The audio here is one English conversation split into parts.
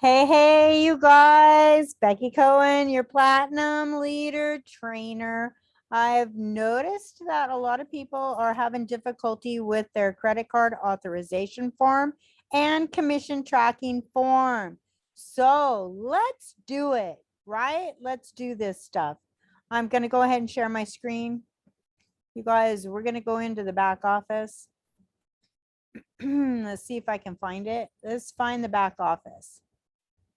Hey, you guys, Becky Cohen, your platinum leader trainer. I've noticed that a lot of people are having difficulty with their credit card authorization form and commission tracking form. So let's do it, right? Let's do this stuff. I'm going to go ahead and share my screen. You guys, we're going to go into the back office. Let's see if I can find it. Let's find the back office.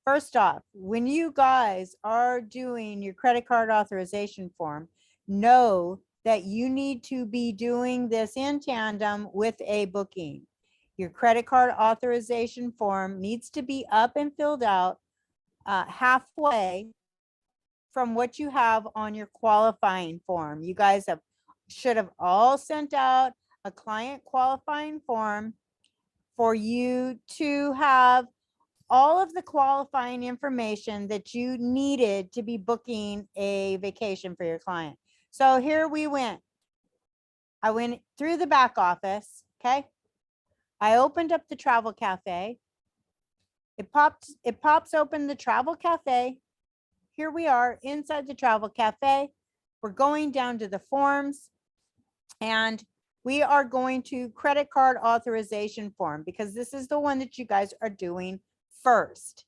First off, when you guys are doing your credit card authorization form, know that you need to be doing this in tandem with a booking. Your credit card authorization form needs to be up and filled out halfway from what you have on your qualifying form. You guys should have all sent out a client qualifying form for you to have all of the qualifying information that you needed to be booking a vacation for your client. So here we went. I went through the back office. Okay. I opened up the travel cafe. It pops open the travel cafe. Here we are inside the travel cafe. We're going down to the forms and we are going to credit card authorization form because this is the one that you guys are doing first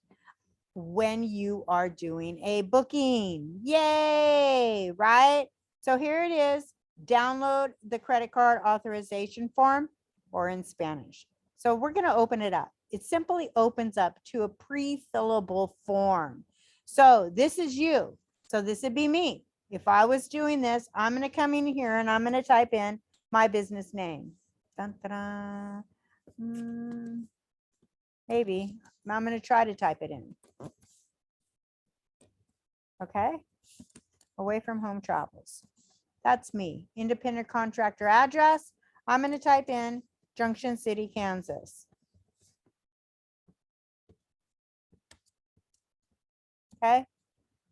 when you are doing a booking. Yay, right? So here it is. Download the credit card authorization form, or in Spanish. So we're going to open it up. It simply opens up to a pre-fillable form. So this is you. So this would be me. If I was doing this, I'm going to come in here and I'm going to type in my business name. Dun, dun, dun. Maybe I'm going to try to type it in. Okay. Away from home travels. That's me. Independent contractor address. I'm going to type in Junction City, Kansas. Okay.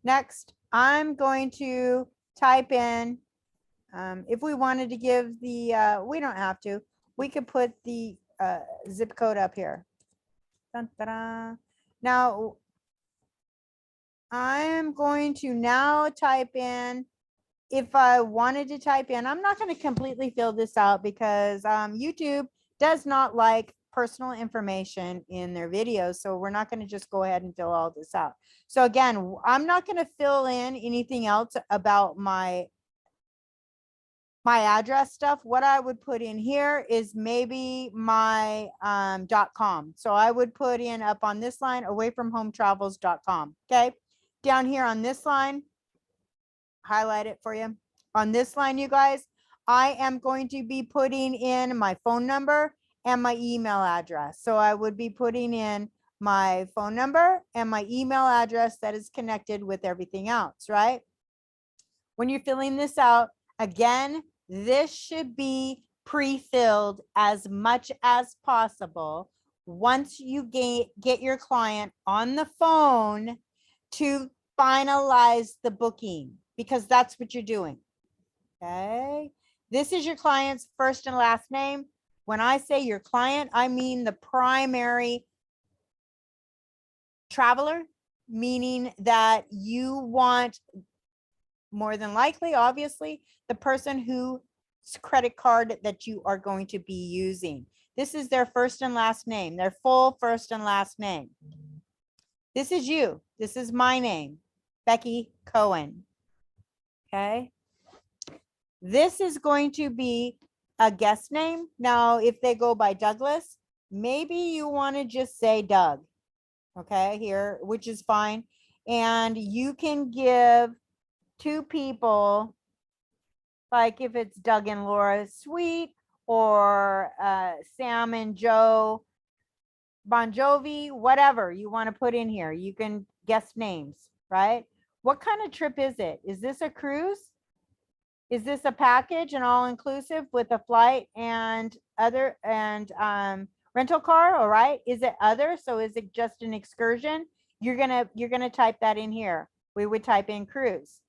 Next, I'm going to type in, if we wanted to give the, we don't have to, we could put the zip code up here. Dun, dun, dun. Now, I'm going to now type in, if I wanted to type in, I'm not going to completely fill this out because YouTube does not like personal information in their videos. So we're not going to just go ahead and fill all this out. So again, I'm not going to fill in anything else about my address stuff. What I would put in here is maybe my .com. So I would put in up on this line, awayfromhometravels.com. Okay. Down here on this line, highlight it for you. On this line, you guys, I am going to be putting in my phone number and my email address. So I would be putting in my phone number and my email address that is connected with everything else, right? When you're filling this out, again, this should be pre-filled as much as possible once you get your client on the phone to finalize the booking, because that's what you're doing. Okay. This is your client's first and last name. When I say your client, I mean the primary traveler, meaning that you want, more than likely, obviously, the person whose credit card that you are going to be using. This is their first and last name, their full first and last name. This is you. This is my name, Becky Cohen. Okay. This is going to be a guest name. Now, if they go by Douglas, maybe you want to just say Doug. Okay, here, which is fine. And you can give two people, like if it's Doug and Laura Sweet or Sam and Joe Bon Jovi, whatever you want to put in here. You can guess names, right? What kind of trip is it? Is this a cruise? Is this a package and all inclusive with a flight and other and rental car? All right. Is it other? So is it just an excursion? You're gonna type that in here. We would type in cruise.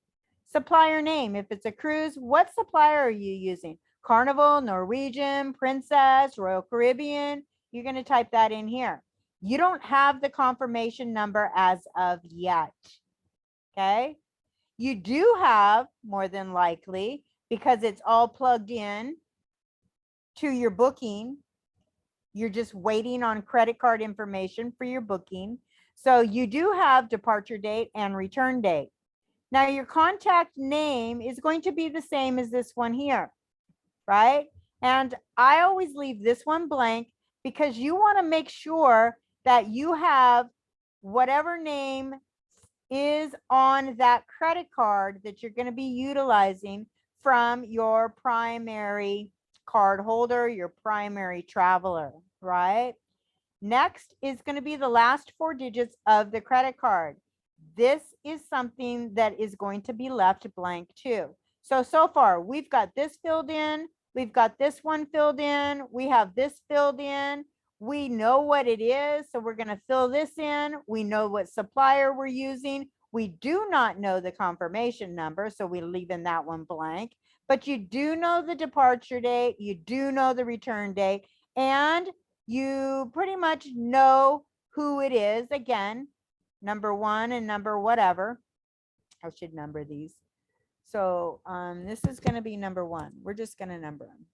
Supplier name. If it's a cruise, what supplier are you using? Carnival, Norwegian, Princess, Royal Caribbean. You're gonna type that in here. You don't have the confirmation number as of yet. Okay. You do have, more than likely, because it's all plugged in to your booking. You're just waiting on credit card information for your booking. So you do have departure date and return date. Now your contact name is going to be the same as this one here, right? And I always leave this one blank because you want to make sure that you have whatever name is on that credit card that you're going to be utilizing from your primary card holder, your primary traveler, right? Next is going to be the last 4 digits of the credit card. This is something that is going to be left blank too. So far, we've got this filled in. We've got this one filled in. We have this filled in. We know what it is. So we're going to fill this in. We know what supplier we're using. We do not know the confirmation number. So we leave in that one blank. But you do know the departure date. You do know the return date. And you pretty much know who it is. Again, number 1 and number whatever. I should number these. So this is going to be number 1. We're just going to number them.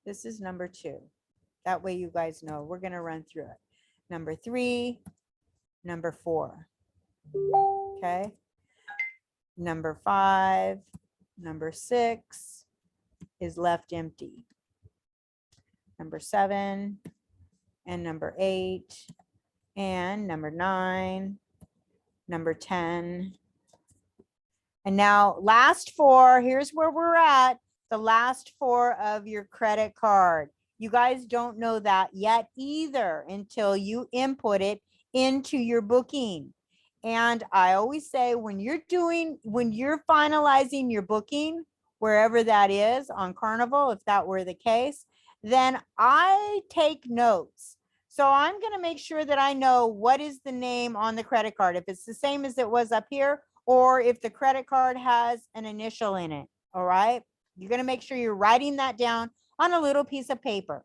This is number 2. That way you guys know. We're going to run through it. Number 3, number 4. Okay. Number 5, number 6 is left empty. Number 7 and number 8 and number 9, number 10. And now last 4, here's where we're at, the last 4 of your credit card. You guys don't know that yet either until you input it into your booking. And I always say when you're finalizing your booking, wherever that is on Carnival, if that were the case, then I take notes. So I'm going to make sure that I know what is the name on the credit card. If it's the same as it was up here, or if the credit card has an initial in it. All right. You're going to make sure you're writing that down on a little piece of paper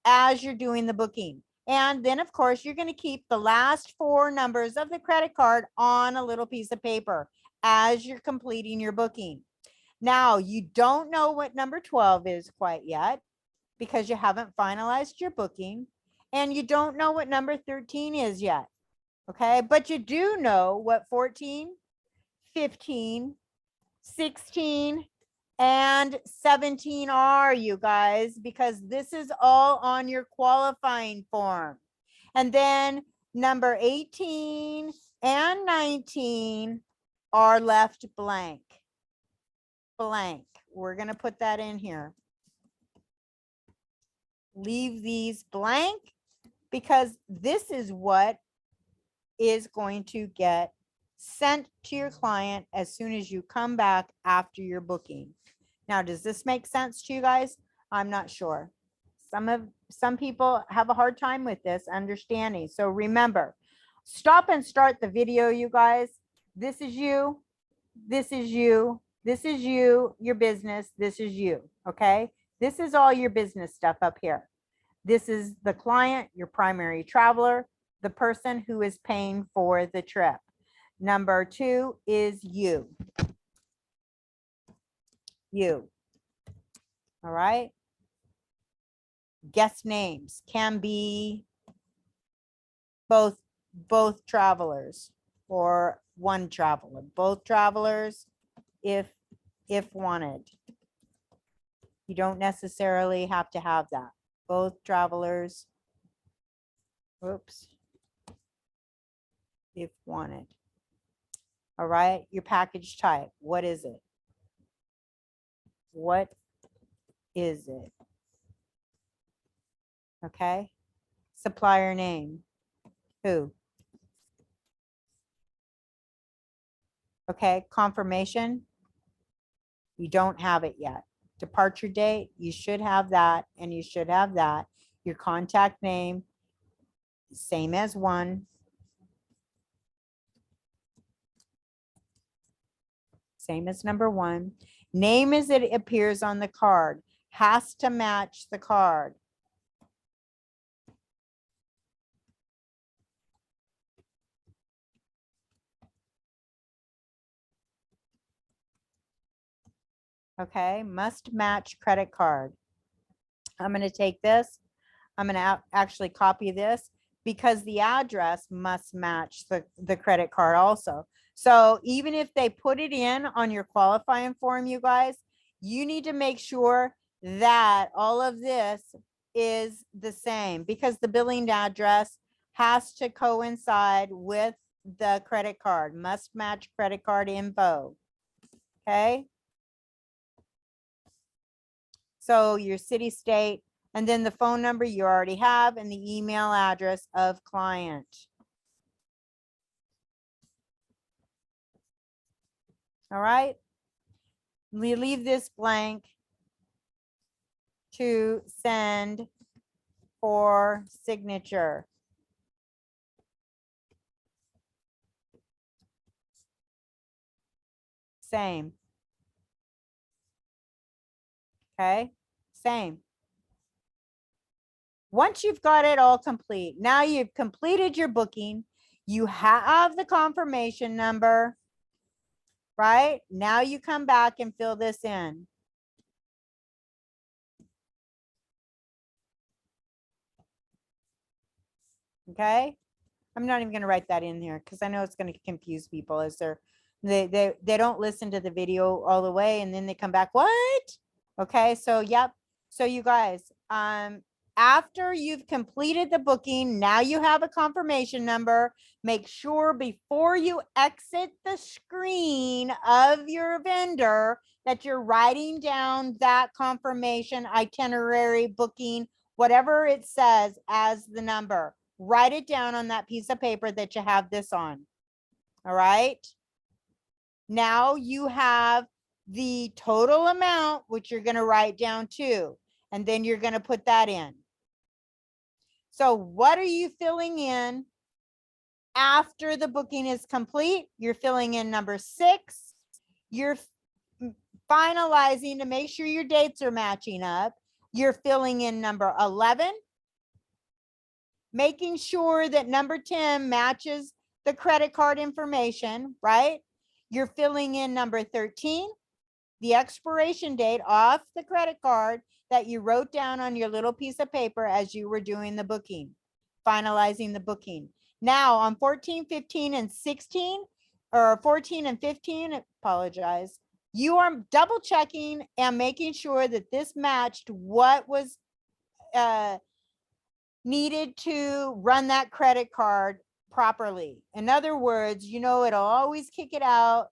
as you're doing the booking. And then of course, you're going to keep the last 4 numbers of the credit card on a little piece of paper as you're completing your booking. Now, you don't know what number 12 is quite yet because you haven't finalized your booking, and you don't know what number 13 is yet. Okay. But you do know what 14, 15, 16, and 17 are, you guys, because this is all on your qualifying form. And then number 18 and 19 are left blank. Blank. We're going to put that in here. Leave these blank because this is what is going to get sent to your client as soon as you come back after your booking. Now, does this make sense to you guys? I'm not sure. Some people have a hard time with this understanding. So remember, stop and start the video, you guys. This is you. This is you. This is you, your business. This is you. Okay. This is all your business stuff up here. This is the client, your primary traveler, the person who is paying for the trip. Number 2 is you. You. All right. Guest names can be both travelers or one traveler. Both travelers if wanted. You don't necessarily have to have that. Both travelers. Oops. If wanted. All right. Your package type. What is it? What is it? Okay. Supplier name. Who? Okay. Confirmation. You don't have it yet. Departure date. You should have that, and you should have that. Your contact name. Same as 1. Same as number 1. Name as it appears on the card. Has to match the card. Okay, must match credit card. I'm going to take this. I'm going to actually copy this because the address must match the credit card also. So even if they put it in on your qualifying form, you guys, you need to make sure that all of this is the same because the billing address has to coincide with the credit card, must match credit card info. Okay. So your city, state, and then the phone number you already have and the email address of client. All right. We leave this blank to send for signature. Same. Okay. Same. Once you've got it all complete, now you've completed your booking. You have the confirmation number, right? Now you come back and fill this in. Okay. I'm not even going to write that in here because I know it's going to confuse people as they don't listen to the video all the way and then they come back. What? Okay. So, yep. So you guys, after you've completed the booking, now you have a confirmation number. Make sure before you exit the screen of your vendor that you're writing down that confirmation itinerary booking, whatever it says as the number. Write it down on that piece of paper that you have this on. All right. Now you have the total amount, which you're going to write down too. And then you're going to put that in. So what are you filling in after the booking is complete? You're filling in number 6. You're finalizing to make sure your dates are matching up. You're filling in number 11. Making sure that number 10 matches the credit card information, right? You're filling in number 13, the expiration date off the credit card that you wrote down on your little piece of paper as you were doing the booking, finalizing the booking. Now on 14, 15, and 16, or 14 and 15, apologize, you are double checking and making sure that this matched what was needed to run that credit card properly. In other words, you know, it'll always kick it out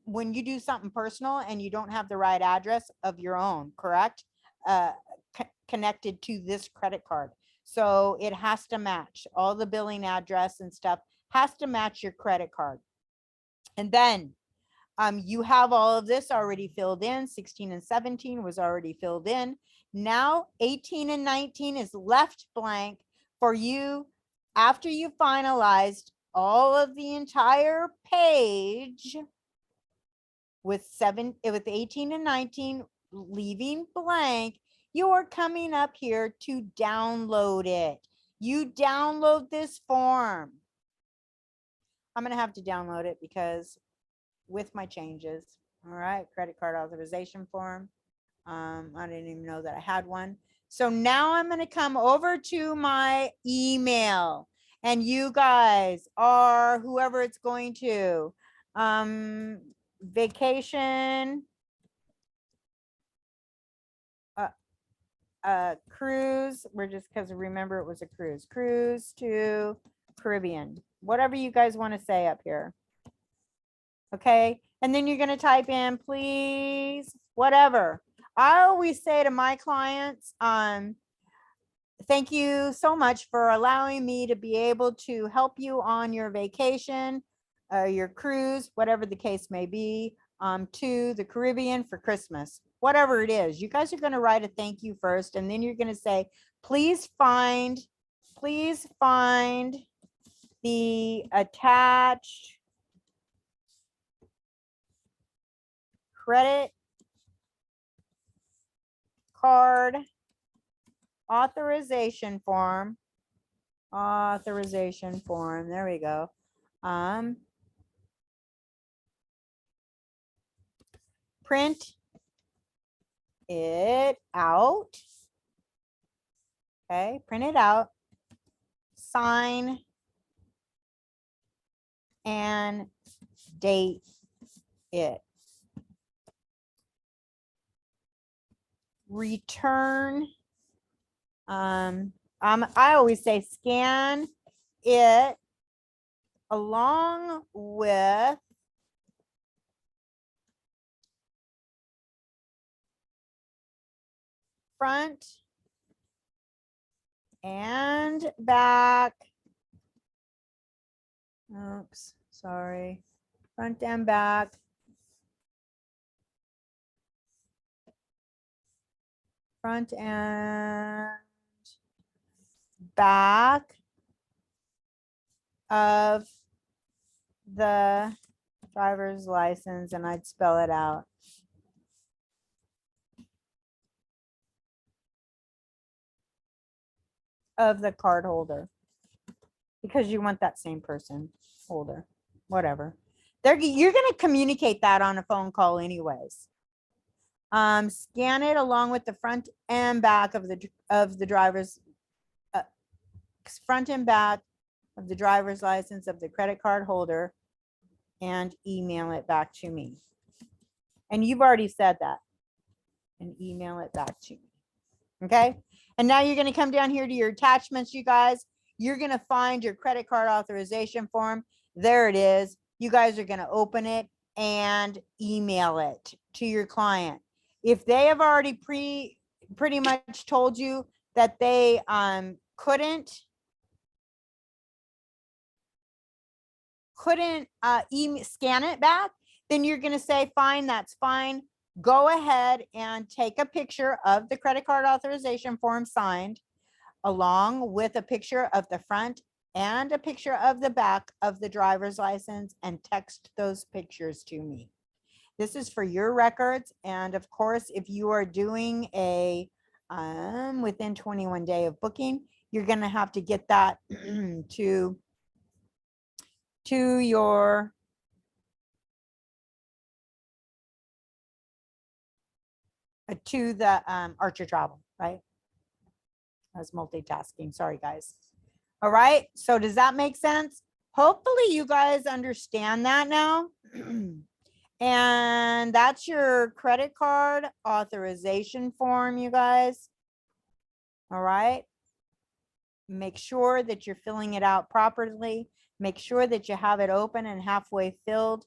when you do something personal and you don't have the right address of your own, correct? Connected to this credit card. So it has to match all the billing address and stuff has to match your credit card. And then you have all of this already filled in. 16 and 17 was already filled in. Now 18 and 19 is left blank for you after you finalized all of the entire page with 18 and 19 leaving blank. You are coming up here to download it. You download this form. I'm going to have to download it because with my changes. All right, credit card authorization form. I didn't even know that I had one. So now I'm going to come over to my email and you guys are whoever it's going to. Vacation, cruise. We're just because remember it was a cruise to Caribbean, whatever you guys want to say up here. Okay. And then you're going to type in, please, whatever. I always say to my clients, thank you so much for allowing me to be able to help you on your vacation, your cruise, whatever the case may be, to the Caribbean for Christmas, whatever it is. You guys are going to write a thank you first, and then you're going to say, please find the attached credit card authorization form. There we go. Print it out. Okay, print it out, sign, and date it. Return. I always say scan it along with front and back. Oops, sorry. Front and back. Front and back of the driver's license, and I'd spell it out. Of the card holder, because you want that same person holder, whatever. You're going to communicate that on a phone call anyways. Scan it along with the front and back of the driver's front and back of the driver's license of the credit card holder and email it back to me. And you've already said that. And email it back to me. Okay. And now you're going to come down here to your attachments, you guys. You're going to find your credit card authorization form. There it is. You guys are going to open it and email it to your client. If they have already pretty much told you that they couldn't scan it back, then you're going to say, fine, that's fine. Go ahead and take a picture of the credit card authorization form signed, along with a picture of the front and a picture of the back of the driver's license, and text those pictures to me. This is for your records. And of course, if you are doing a within 21 day of booking, you're going to have to get that to your to the Archer Travel, right? I was multitasking. Sorry, guys. All right. So does that make sense? Hopefully you guys understand that now. And that's your credit card authorization form, you guys. All right. Make sure that you're filling it out properly. Make sure that you have it open and halfway filled.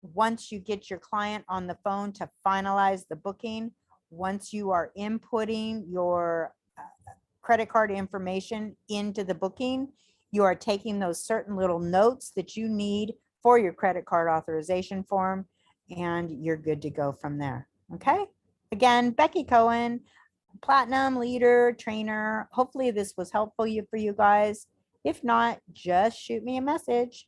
Once you get your client on the phone to finalize the booking, once you are inputting your credit card information into the booking, you are taking those certain little notes that you need for your credit card authorization form, and you're good to go from there. Okay. Again, Becky Cohen, Platinum Leader Trainer. Hopefully this was helpful for you guys. If not, just shoot me a message.